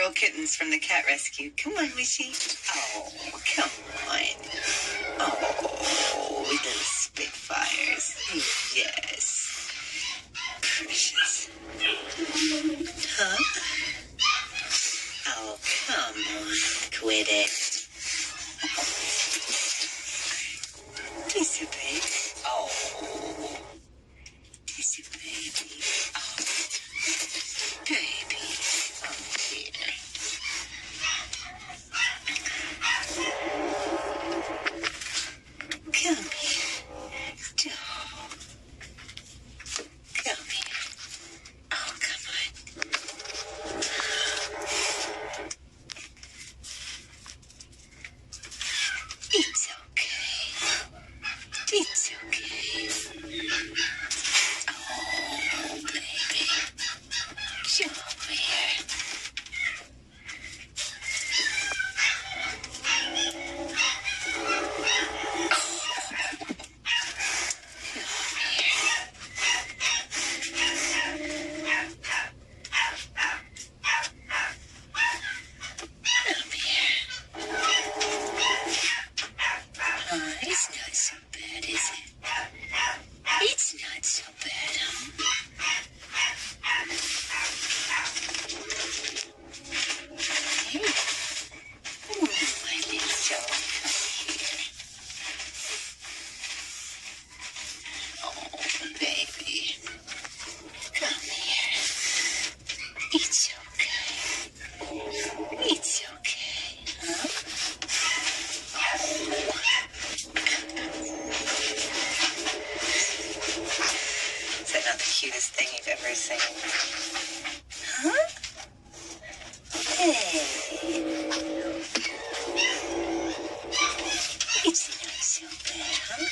feral kittens from the cat rescue. Come on, Wishy. Oh, come on. Oh, little spitfires. Yes. Precious. Huh? Oh, come on. Quit it. Kiss you, baby. Oh. Kiss you, baby. Oh. Baby. Oh, dear. Come here. Oh. Come here. Oh, come on. It's okay. It's okay. Oh, baby. Come here. It's not so bad, is it? It's not so bad, huh? Hey. Oh, my little come here. Oh, baby. Come here. It's okay. It's okay, huh? Is that not the cutest thing you've ever seen? Huh? Hey. It's not so bad, huh?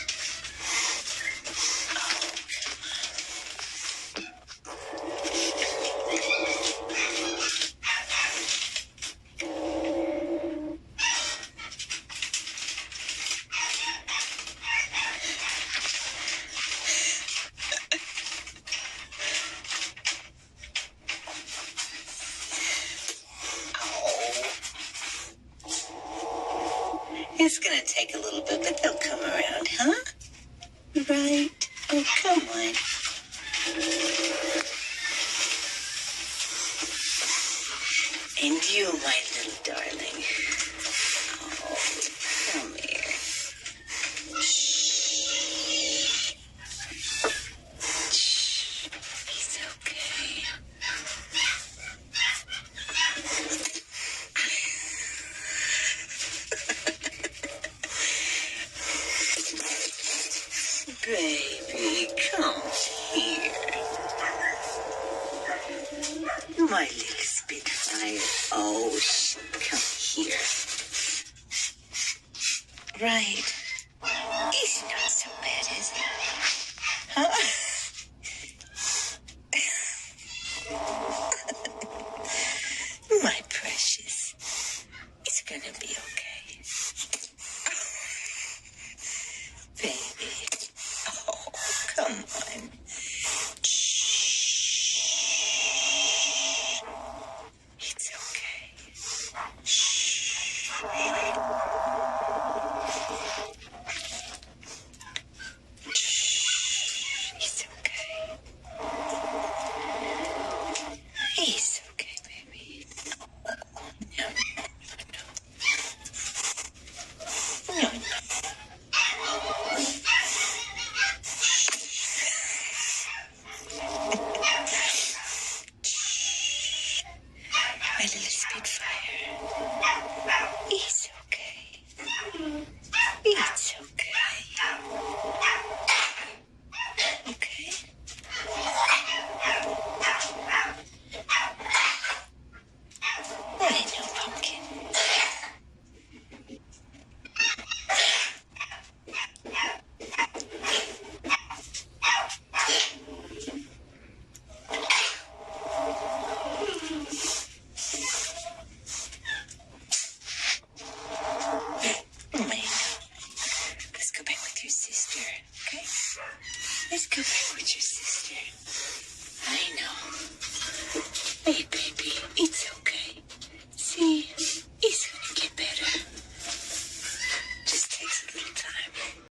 Oh, come It's gonna take a little bit, but they'll come around, huh? Right? Oh, come on. And you, my little darling. Oh, come here. Shh. Shh. He's okay. Baby, come here. My little spitfire. Oh, come here. Right. It's not so bad, is it? Huh? My precious. It's gonna be okay. Baby. Oh, come on. Shh. It's okay. Shh. Shh. It's okay. It's okay, baby. No. No, no. My little spitfire. It's okay. It's okay. Okay? That ain't no pumpkin. Let's go back with your sister, okay? Let's go back with your sister.